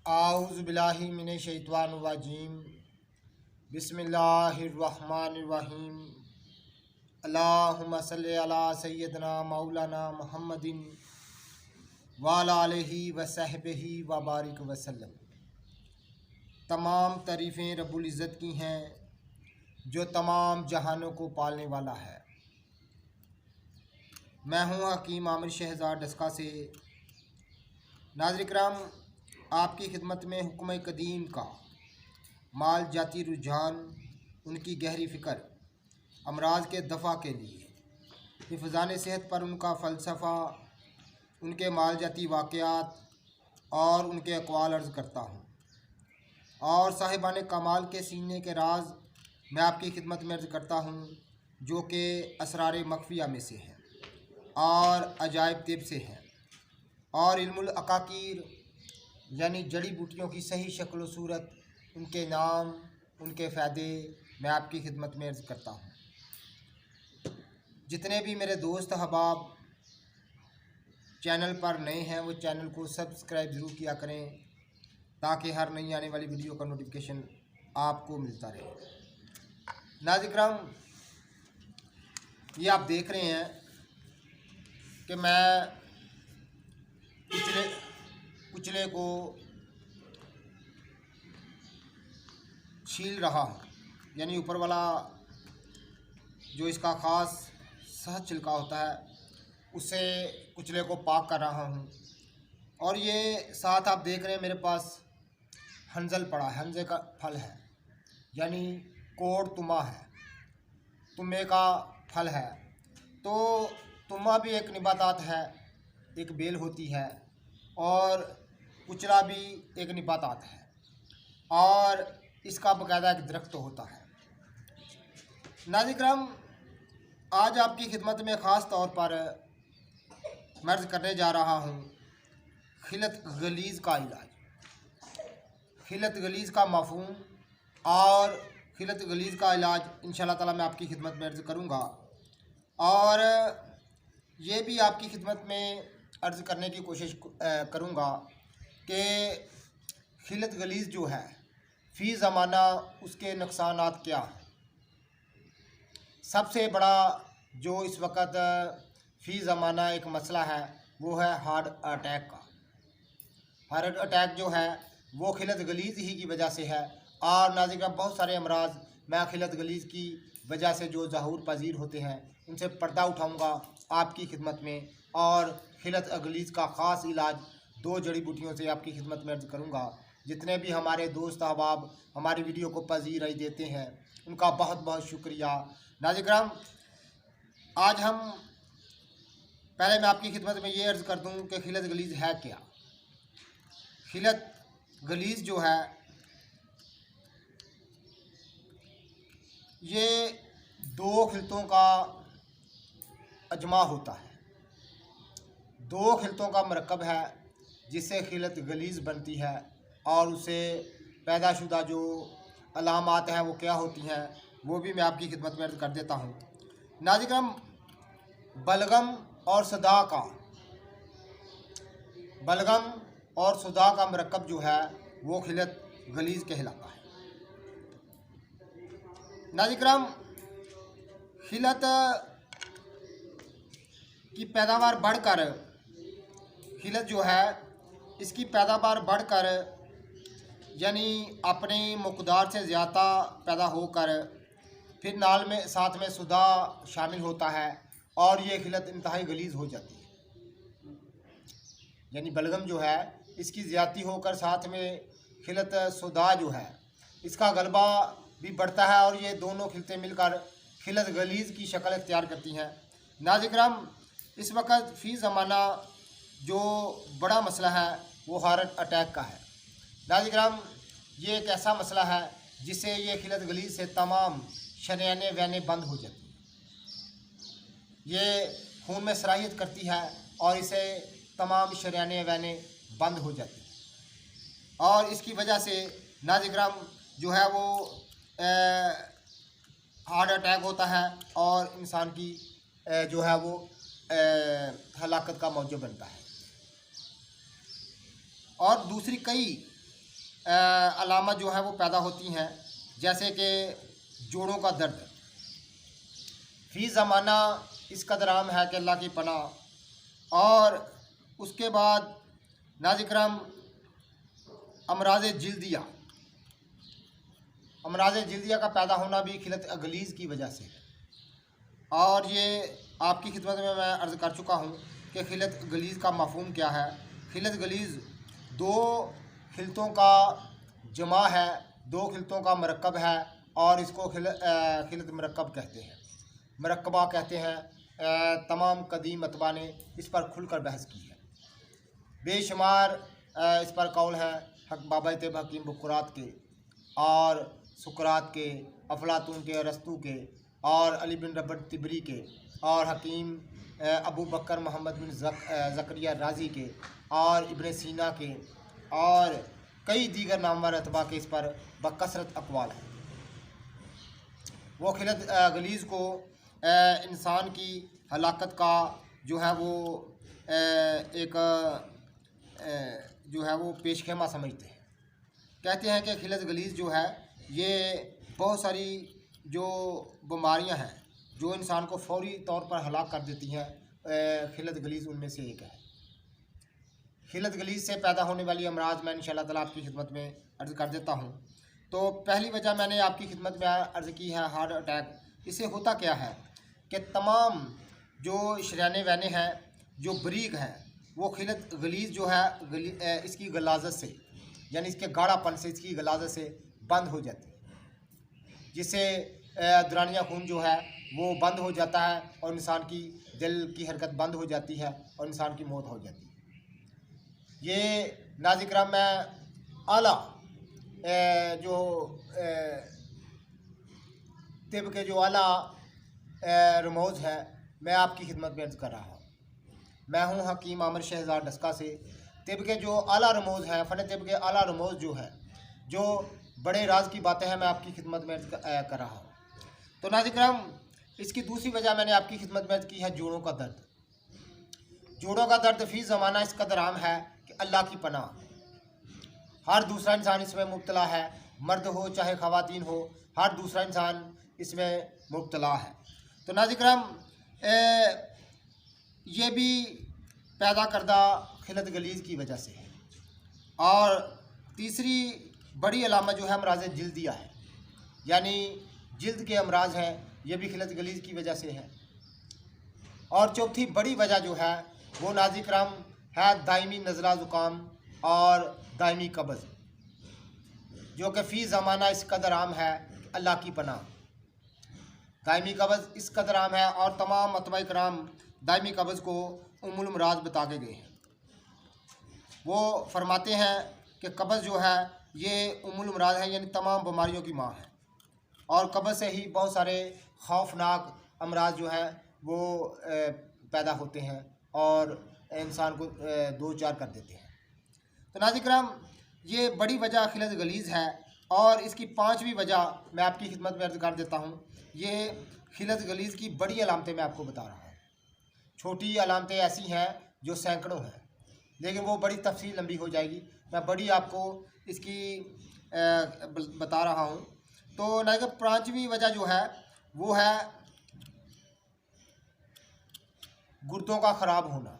आऊज़ु बिल्लाहि मिनश शैतानिर रजीम। बिस्मिल्लाहिर्रहमानिर्रहीम। अल्लाहुम्मा सल्लि अला सय्यदना मौलाना मुहम्मदिन व अला आलिहि व सहबिहि व बारिक वसल्लम। तमाम तारीफ़ें रब्बुल इज़्ज़त की हैं जो तमाम जहानों को पालने वाला है। मैं हूँ हकीम आमिर शहज़ाद डस्का से। नाज़रीन किराम, आपकी खिदमत में हुक्म कदीम का माल जाती रुझान, उनकी गहरी फ़िक्र, अमराज के दफ़ा के लिए हिफ़्ज़ान सेहत पर उनका फ़लसफ़ा, उनके माल जाती वाक़यात और उनके अक़वाल अर्ज़ करता हूँ और साहिबान कमाल के सीने के राज मैं आपकी खिदमत में अर्ज़ करता हूँ जो कि असरार मख्फ़िया में से हैं और अजायब तिब से हैं और इल्मुल अकाकीर यानी जड़ी बूटियों की सही शक्ल व सूरत, उनके नाम, उनके फ़ायदे मैं आपकी खिदमत में अर्ज़ करता हूँ। जितने भी मेरे दोस्त अहबाब चैनल पर नए हैं वो चैनल को सब्सक्राइब ज़रूर किया करें ताकि हर नई आने वाली वीडियो का नोटिफिकेशन आपको मिलता रहे। नाज़रीन किराम, ये आप देख रहे हैं कि मैं कुचले को छील रहा हूँ, यानी ऊपर वाला जो इसका ख़ास सहज छिलका होता है उससे कुचले को पाक कर रहा हूँ। और ये साथ आप देख रहे हैं मेरे पास हंजल पड़ा है, हंजे का फल है, यानी कोड़ तुमा है, तुम्बे का फल है। तो तुम्मा भी एक निबातात है, एक बेल होती है, और कुचला भी एक निबातात है और इसका बाकायदा एक दरख्त होता है। नाज़रीन किराम, आज आपकी खिदमत में ख़ास तौर पर मर्ज़ करने जा रहा हूँ खिलत गलीज़ का इलाज, खिलत गलीज़ का मफ़हूम और खिलत गलीज़ का इलाज इंशाअल्लाह ताला मैं आपकी खिदमत में अर्ज़ करूँगा। और ये भी आपकी खिदमत में अर्ज़ करने की कोशिश करूँगा कि खिलत गलीज़ जो है फ़ी ज़माना उसके नुकसानात क्या हैं। सबसे बड़ा जो इस वक्त फ़ी ज़माना एक मसला है वो है हार्ट अटैक का। हार्ट अटैक जो है वो खिलत गलीज़ ही की वजह से है। और नाज़रीन बहुत सारे अमराज मैं खिलत गलीज़ की वजह से जो ज़हूर पजीर होते हैं उनसे पर्दा उठाऊँगा आपकी खिदमत में, और खिलत गलीज़ का ख़ास इलाज दो जड़ी बूटियों से आपकी खिदमत में अर्ज़ करूँगा। जितने भी हमारे दोस्त अहबाब हमारी वीडियो को पजीराई देते हैं उनका बहुत बहुत शुक्रिया। नाज़रीन किराम, आज हम पहले मैं आपकी खिदमत में ये अर्ज़ कर दूँ कि खिलत गलीज़ है क्या। खिलत गलीज़ जो है ये दो खिलतों का अजमा होता है, दो खिलतों का मरकब है जिससे खिलत गलीज़ बनती है। और उसे पैदाशुदा जो अलामात हैं वो क्या होती हैं वो भी मैं आपकी खिदमत में अर्ज़ कर देता हूँ। नाज़रीन, बलगम और सदा का मरकब जो है वो खिलत गलीज़ कहलाता है। नाज़रीन, खिलत की पैदावार बढ़कर, खिलत जो है इसकी पैदावार बढ़कर यानी अपनी मकदार से ज़्यादा पैदा होकर फिर नाल में साथ में सुधा शामिल होता है और ये खिलत इंतहाई गलीज़ हो जाती है। यानी बलगम जो है इसकी ज़्यादती होकर साथ में खिलत सुधा जो है इसका गलबा भी बढ़ता है और ये दोनों खिलतें मिलकर खिलत गलीज़ की शक्ल इख्तियार करती हैं। नाज़रीन किराम, इस वक्त फ़ी ज़माना जो बड़ा मसला है वो हार्ट अटैक का है। नाज़रीन किराम, ये एक ऐसा मसला है जिससे ये खिलत गलीज़ से तमाम शरेयाने वैने बंद हो जाती हैं। ये खून में सराहियत करती है और इसे तमाम शरेयाने वैने बंद हो जाती हैं और इसकी वजह से नाज़रीन किराम जो है वो हार्ट अटैक होता है और इंसान की जो है वो हलाकत का मौजू बनता है। और दूसरी कई अलामत जो है वो पैदा होती हैं, जैसे कि जोड़ों का दर्द। फ़ी ज़माना इस कदर आम है कि अल्लाह की पनाह। और उसके बाद नाज़िक्राम अमराज़ जिल्दिया, अमराज़ जिल्दिया का पैदा होना भी खिलत गलीज़ की वजह से। और ये आपकी खिदमत में मैं अर्ज़ कर चुका हूँ कि खिलत गलीज़ का मफ़हूम क्या है। खिलत गलीज़ दो खिलतों का जमा है, दो खिलतों का मरकब है, और इसको खिलत मरकब कहते हैं, मरकबा कहते हैं। तमाम कदीम अतबा ने इस पर खुलकर बहस की है। बेशुमार इस पर कौल है बाबा तैयब हकीम बुकुरात के, और सुकरात के, अफलातून के, अरस्तू के, और अली बिन रबट तिबरी के, और हकीम अबू बकर मोहम्मद बिन ज़करिया राजी के, और इब्न सीना के, और कई दीगर नामवर अतबा के इस पर बकसरत अक़वाल हैं। वो खिलत गलीज़ को इंसान की हलाकत का जो है वो एक जो है वो पेशखेमा समझते हैं। कहते हैं कि खिलत गलीज़ जो है ये बहुत सारी जो बीमारियां हैं जो इंसान को फौरी तौर पर हलाक कर देती हैं, खिलत गलीज़ उनमें से एक है। खिलत गलीज़ से पैदा होने वाली अमराज मैं इंशाअल्लाह ताला आपकी खिदमत में अर्ज़ कर देता हूँ। तो पहली वजह मैंने आपकी खिदमत में अर्ज़ की है हार्ट अटैक। इससे होता क्या है कि तमाम जो शरीयाने वैने हैं जो बरीक हैं वो खिलत गलीज़ जो है इसकी गलाजत से, यानी इसके गाढ़ापन से, इसकी गलाजत से बंद हो जाती है, जिससे दौरानिया खून जो है वो बंद हो जाता है और इंसान की दिल की हरकत बंद हो जाती है और इंसान की मौत हो जाती है। ये नाज़िक्राम में आला जो तिब के जो आला रमोज़ है मैं आपकी खिदमत में अर्ज़ कर रहा हूँ। मैं हूँ हकीम आमिर शहज़ाद डस्का से। तिब के जो आला रमोज़ हैं, फ़न तिब के आला रमोज़ जो है, जो बड़े राज की बातें हैं, मैं आपकी खिदमत में अर्ज़ कर रहा हूँ। तो नाज़िक्राम इसकी दूसरी वजह मैंने आपकी खिदमत में अर्ज़ की है जोड़ों का दर्द। जोड़ों का दर्द फ़ी ज़माना इस कदर आम है कि अल्लाह की पनाह। हर दूसरा इंसान इसमें मुब्तला है, मर्द हो चाहे ख़वातीन हो, हर दूसरा इंसान इसमें मुब्तला है। तो नाज़िक्राम ये भी पैदा करदा खिलत गलीज़ की वजह से है। और तीसरी बड़ी अलामत जो है अमराज़ जिल्दिया है, यानी जिल्द के अमराज हैं, ये भी खिलत गलीज़ की वजह से है। और चौथी बड़ी वजह जो है वो नाज़िक्राम है दायमी नज़ला ज़ुकाम और दायमी कब्ज़, जो कि फ़ी ज़माना इस कदर आम है अल्लाह की पनाह। दायमी कब्ज़ इस कदर आम है और तमाम मतबा कराम दायमी कब्ज़ को उम्मुल अमराज बता के गए हैं। वो फरमाते हैं कि कब्ज़ जो है ये उम्मुल अमराज है, यानी तमाम बीमारियों की माँ है, और कब्ज़ से ही बहुत सारे खौफनाक अमराज जो है वो पैदा होते हैं और इंसान को दो चार कर देते हैं। तो नाज़िक्राम ये बड़ी वजह खिलत गलीज़ है। और इसकी पांचवी वजह मैं आपकी खिदमत में अर्ज़ कर देता हूँ। ये खिलत गलीज़ की बड़ी अलामतें मैं आपको बता रहा हूँ। छोटी अलामतें ऐसी हैं जो सैकड़ों हैं, लेकिन वो बड़ी तफसील लंबी हो जाएगी, मैं बड़ी आपको इसकी बता रहा हूँ। तो नाज़िक्राम पांचवी वजह जो है वो है गुर्दों का ख़राब होना,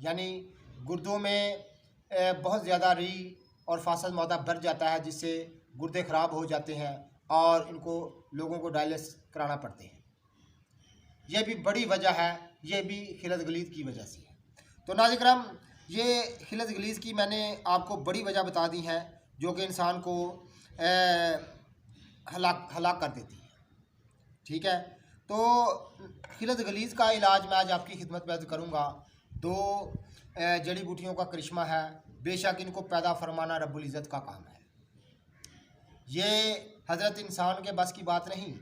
यानी गुर्दों में बहुत ज़्यादा री और फासद मौदा बढ़ जाता है, जिससे गुर्दे ख़राब हो जाते हैं और इनको लोगों को डायलिसिस कराना पड़ते हैं। यह भी बड़ी वजह है, ये भी खिलत गलीज़ की वजह से है। तो नाज़िक्राम ये खिलत गलीज़ की मैंने आपको बड़ी वजह बता दी है जो कि इंसान को हलाक कर देती है। ठीक है, तो खिलत गलीज़ का इलाज मैं आज आपकी खिदमत में अर्ज़ करूँगा। दो जड़ी बूटियों का करिश्मा है, बेशक इनको पैदा फरमाना रब्बुल इज़्ज़त का काम है। ये हज़रत इंसान के बस की बात नहीं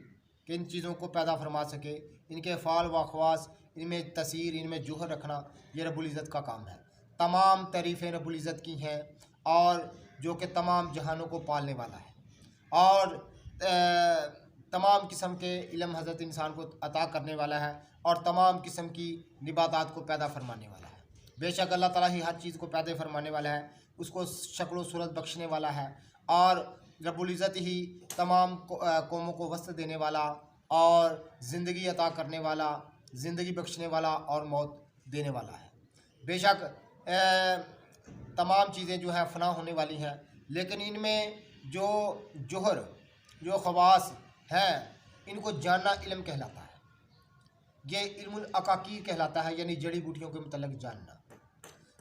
कि इन चीज़ों को पैदा फरमा सके। इनके फ़ाल व ख़वास, इनमें तसीर, इनमें जोहर रखना, ये रब्बुल इज़्ज़त का काम है। तमाम तारीफ़ें रब्बुल इज़्ज़त की हैं, और जो कि तमाम जहानों को पालने वाला है, और तमाम किस्म के इल्म हज़रत इंसान को अता करने वाला है, और तमाम किस्म की निबातात को पैदा फरमाने वाला है। बेशक अल्लाह ताला ही हर चीज़ को पैदा फरमाने वाला है, उसको शक्ल सूरत बख्शने वाला है, और रब्बुल इज़्ज़त ही तमाम कौमों को वस्त देने वाला और ज़िंदगी अता करने वाला, ज़िंदगी बख्शने वाला और मौत देने वाला है। बेशक तमाम चीज़ें जो है फ़ना होने वाली हैं, लेकिन इनमें जो जोहर, जो ख़वास हैं, इनको जानना इल्म कहलाता है। ये इल्मुल अकाकीर कहलाता है, यानी जड़ी बूटियों के मतलब जानना।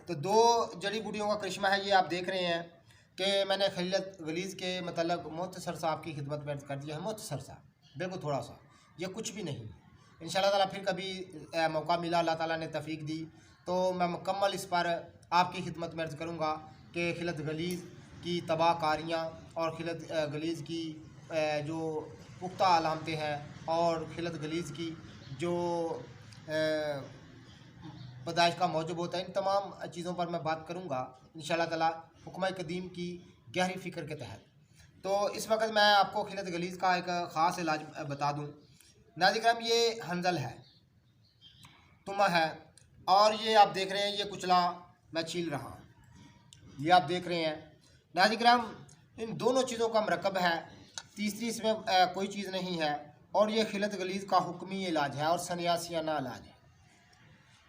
तो दो जड़ी बूटियों का करिश्मा है, ये आप देख रहे हैं कि मैंने खलीत गलीज़ के मतलब मुख्तसर सा आपकी खिदमत में अर्ज़ कर दिया है। मुख्तसर सा, बिल्कुल थोड़ा सा, ये कुछ भी नहीं। इंशाअल्लाह ताला फिर कभी मौका मिला, अल्लाह ताला ने तौफीक दी तो मैं मुकम्मल इस पर आपकी खिदमत में अर्ज़ करूँगा कि खिलत गलीज़ की तबाहकारियाँ और खिलत गलीज़ की जो पुख्ता अलामतें हैं और खिलत गलीज़ की जो पैदाइश का मौजूद होता है, इन तमाम चीज़ों पर मैं बात करूँगा इंशाअल्लाह ताला हुक्म कदीम की गहरी फ़िक्र के तहत। तो इस वक्त मैं आपको खिलत गलीज़ का एक ख़ास इलाज बता दूँ। नाज़रीन करम, ये हंजल है, तुमा है, और ये आप देख रहे हैं ये कुचला मैं छील रहा हूँ, ये आप देख रहे हैं। नाज़रीन करम, इन दोनों चीज़ों का मरकब है, तीसरी इसमें कोई चीज़ नहीं है, और ये खिलत गलीज़ का हुक्मी इलाज है और सन्यासियाना इलाज है,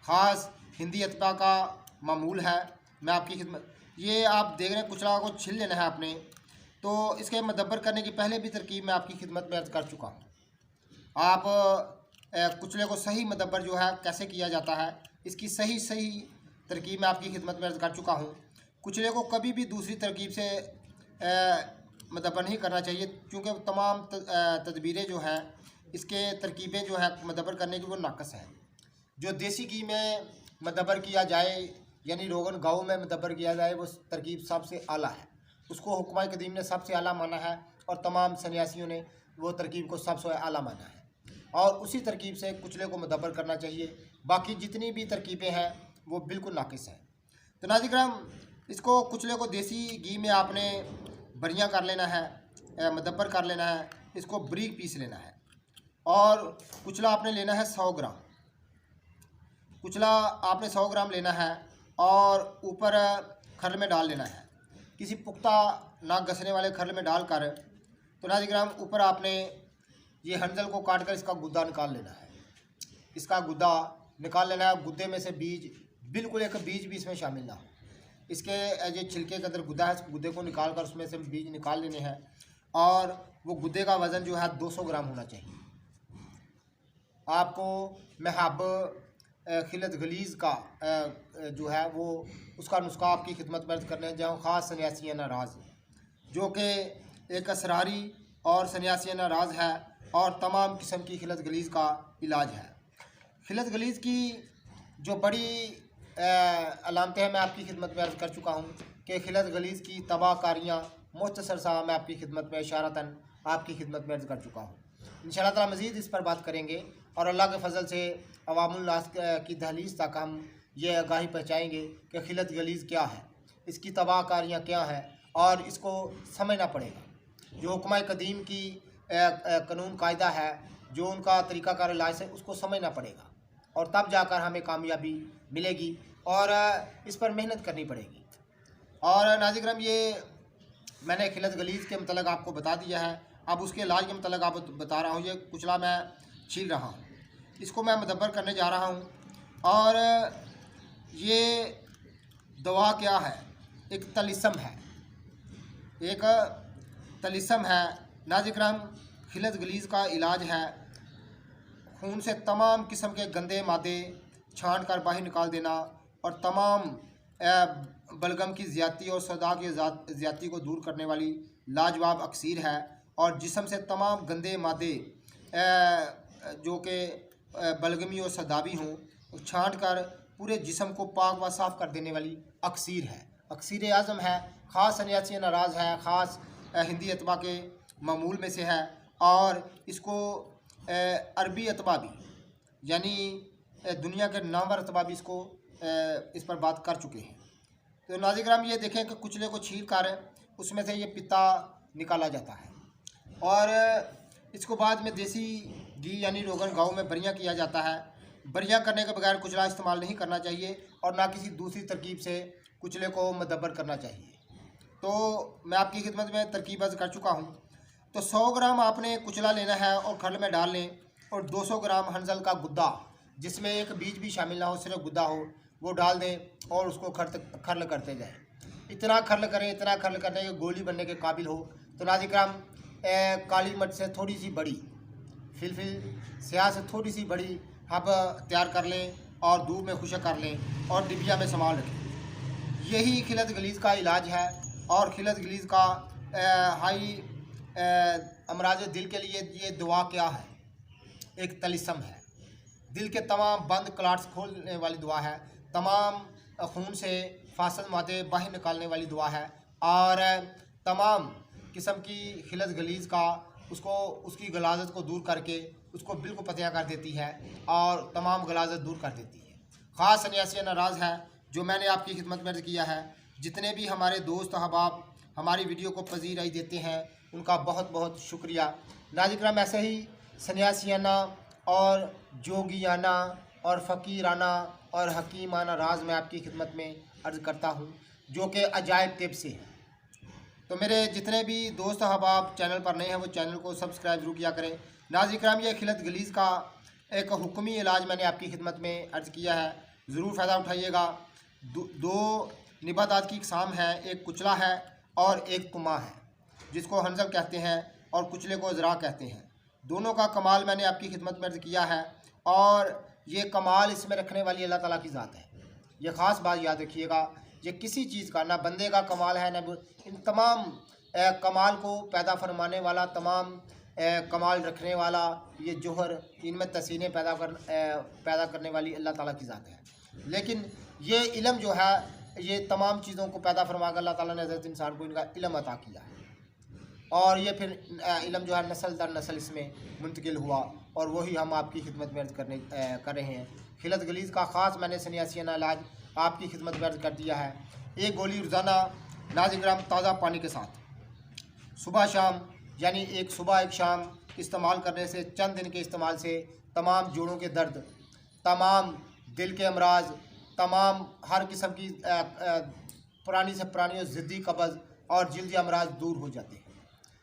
ख़ास हिंदी अतबा का मामूल है। मैं आपकी खिदमत, ये आप देख रहे हैं कुचला को छील लेना है आपने। तो इसके मदब्बर करने की पहले भी तरकीब मैं आपकी खिदमत में अर्ज़ कर चुका हूँ। आप कुचले को सही मदब्बर जो है कैसे किया जाता है, इसकी सही तरकीब मैं आपकी खिदमत में अर्ज़ कर चुका हूँ। कुचले को कभी भी दूसरी तरकीब से मदब्बर नहीं करना चाहिए, क्योंकि तमाम तदबीरें जो हैं, इसके तरकीबें जो है मदब्बर करने की वो नाकस है। जो देसी घी में मदब्बर किया जाए, यानी रोगन गाँव में मदब्बर किया जाए, वो तरकीब सबसे आला है, उसको हुक्मा कदीम ने सबसे आला माना है और तमाम सन्यासियों ने वो तरकीब को सबसे आला माना है, और उसी तरकीब से कुचले को मदब्बर करना चाहिए। बाकी जितनी भी तरकीबें हैं वो बिल्कुल नाकिस हैं। तो नाज़रीन करम, इसको कुचले को देसी घी में आपने बरियाँ कर लेना है, मदब्बर कर लेना है, इसको बारीक पीस लेना है, और कुचला आपने लेना है 100 ग्राम। कुचला आपने 100 ग्राम लेना है और ऊपर खरल में डाल लेना है, किसी पुख्ता ना घसने वाले खरल में डाल कर। तो नाज़रीन करम, ऊपर आपने ये हंजल को काट कर इसका गुद्दा निकाल लेना है, इसका गुद्दा निकाल लेना है। गुद्दे में से बीज, बिल्कुल एक बीज भी इसमें शामिल ना हो, इसके जो छिलके के अंदर गुद्दा है, इस गुद्दे को निकाल कर उसमें से बीज निकाल लेने हैं, और वो गुद्दे का वज़न जो है 200 ग्राम होना चाहिए। आपको महब खिलत गलीज़ का जो है वो उसका नुस्खा आपकी खिदमत में अर्ज़ करने हैं, जहाँ ख़ास सन्यासियाना राज, जो कि एक असरारी और सन्यासियाना राज है और तमाम किस्म की खिलत गलीज़ का इलाज है। खिलत गलीज़ की जो बड़ी अलामतें हैं मैं आपकी खिदमत में अर्ज़ कर चुका हूँ कि खिलत गलीज़ की तबाहकारियाँ मुख्तसर सा मैं आपकी खिदमत में इशारतन आपकी खिदमत में अर्ज़ कर चुका हूँ। इंशाअल्लाह ताला मज़ीद इस पर बात करेंगे और अल्लाह के फ़ज़ल से अवामुल नास की दहलीज़ तक हम ये आगाही पहुँचाएँगे कि खिलत गलीज़ क्या है, इसकी तबाहकारियाँ क्या हैं, और इसको समझना पड़ेगा। जो हुक्मा कदीम की कानून कायदा है, जो उनका तरीक़ाकार इलाज है, उसको समझना पड़ेगा, और तब जाकर हमें कामयाबी मिलेगी, और इस पर मेहनत करनी पड़ेगी। और नाज़रीन करम, ये मैंने खिलत गलीज़ के मतलब आपको बता दिया है। अब उसके इलाज के मतलब आप बता रहा हूँ। ये कुचला मैं छील रहा हूँ, इसको मैं मदब्बर करने जा रहा हूँ। और ये दवा क्या है, एक तलिस्म है, एक तलिस्म है। नाज़रीन करम, खिलत गलीज़ का इलाज है खून से तमाम किस्म के गंदे मादे छांट कर बाहर निकाल देना, और तमाम बलगम की ज़्यादती और सदा की ज़्यादती को दूर करने वाली लाजवाब अक्सीर है। और जिस्म से तमाम गंदे मादे जो कि बलगमी और सदाबी हों, छांट कर पूरे जिस्म को पाक व साफ़ कर देने वाली अक्सीर है, अक्सीर आज़म है। ख़ास सन्यासी नाराज़ है, ख़ास हिंदी अतबा के मामूल में से है, और इसको अरबी अतबा भी, यानी दुनिया के नामवर अतबा भी इसको इस पर बात कर चुके हैं। तो नाज़रीन करम, ये देखें कि कुचले को छील कर उसमें से ये पित्ता निकाला जाता है, और इसको बाद में देसी घी यानी रोगन गाँव में बरियाँ किया जाता है, बढ़िया करने के बगैर कुचला इस्तेमाल नहीं करना चाहिए और ना किसी दूसरी तरकीब से कुचले को मदब्बर करना चाहिए। तो मैं आपकी खिदमत में तरकीब अर्ज़ कर चुका हूँ। तो 100 ग्राम आपने कुचला लेना है और खल में डाल लें, और 200 ग्राम हंजल का गुद्दा जिसमें एक बीज भी शामिल ना हो, सिर्फ गुद्दा हो, वो डाल दें और उसको खर्ल करते जाएं। इतना खर्ल करें, इतना खर्ल करने के गोली बनने के काबिल हो। तो नाज़िर-ए-किराम, काली मिर्च से थोड़ी सी बड़ी, फिलफिल स्याह से थोड़ी सी बड़ी हब तैयार कर लें और धूप में खुशक कर लें और डिबिया में संभाल रखें। यही खिलत गलीज़ का इलाज है। और खिलत गलीज़ का हाई अमराज दिल के लिए ये दुआ क्या है, एक तलिस्म है। दिल के तमाम बंद क्लाट्स खोलने वाली दुआ है, तमाम खून से फासल मादे बाहर निकालने वाली दुआ है, और तमाम किस्म की खिलत गलीज़ का उसकी गलाजत को दूर करके उसको बिल्कुल पतियाँ कर देती है और तमाम गलाजत दूर कर देती है। ख़ास सन्यासी नाराज़ है जो मैंने आपकी खिदमत में अर्ज़ किया है। जितने भी हमारे दोस्त अहबाब हमारी वीडियो को पजीराई देते हैं उनका बहुत बहुत शुक्रिया। नाज़िर-ए-किराम, ऐसे ही सन्यासियाना और जोगियाना और फ़कीराना और हकीमाना राज मैं आपकी खिदमत में अर्ज़ करता हूँ जो कि अजायब तिब से है। तो मेरे जितने भी दोस्त अहबाब चैनल पर नए हैं वो चैनल को सब्सक्राइब जरूर किया करें। नाज़िर-ए-किराम, ये खिलत गलीज़ का एक हुक्मी इलाज मैंने आपकी खिदमत में अर्ज़ किया है, ज़रूर फ़ायदा उठाइएगा। दो निबातात की इकसाम है, एक कुचला है और एक तुमा है जिसको हंजल कहते हैं और कुचले को ज़रा कहते हैं। दोनों का कमाल मैंने आपकी खिदमत में अर्ज़ किया है और ये कमाल इसमें रखने वाली अल्लाह ताला की ज़ात है। ये ख़ास बात याद रखिएगा, ये किसी चीज़ का ना बंदे का कमाल है ना, इन तमाम कमाल को पैदा फरमाने वाला, तमाम कमाल रखने वाला, ये जोहर, इनमें तसीनें पैदा करने वाली अल्लाह ताला की ज़ात है। लेकिन ये इल्म जो है, ये तमाम चीज़ों को पैदा फरमा कर अल्लाह ताला ने हज़रत इंसान को इनका इल्म अता किया है और ये फिर इल्म जो है नस्ल दर नस्ल इसमें मुंतकिल हुआ और वही हम आपकी खिदमत में अर्ज़ कर रहे हैं। खिलत गलीज़ का ख़ास मैंने सन्यासियाना इलाज आपकी खिदमत में अर्ज़ कर दिया है। एक गोली रोज़ाना नाज़िर-ए-किराम ताज़ा पानी के साथ सुबह शाम, यानी एक सुबह एक शाम इस्तेमाल करने से, चंद दिन के इस्तेमाल से तमाम जोड़ों के दर्द, तमाम दिल के अमराज, तमाम हर किस्म की पुरानी से पुरानी और ज़िद्दी कब्ज़ और जल्दी अमराज दूर हो जाते हैं।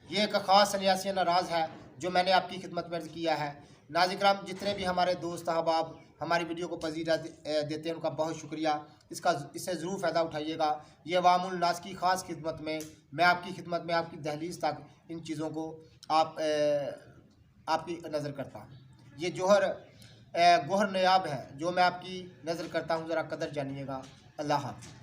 ये एक ख़ास सन्यासियाना राज है जो मैंने आपकी खिदमत में अर्ज़ किया है। नाज़िर-ए-किराम, जितने भी हमारे दोस्त अहबाब हमारी वीडियो को पजीरा देते हैं उनका बहुत शुक्रिया। इससे ज़रूर फ़ायदा उठाइएगा। ये अवामुल नास की ख़ास खिदमत में मैं आपकी खिदमत में आपकी दहलीज़ तक इन चीज़ों को आपकी नज़र करता हूँ। ये जोहर गोहर नयाब है जो मैं आपकी नज़र करता हूँ, ज़रा कदर जानिएगा। अल्लाह हाफ़िज़।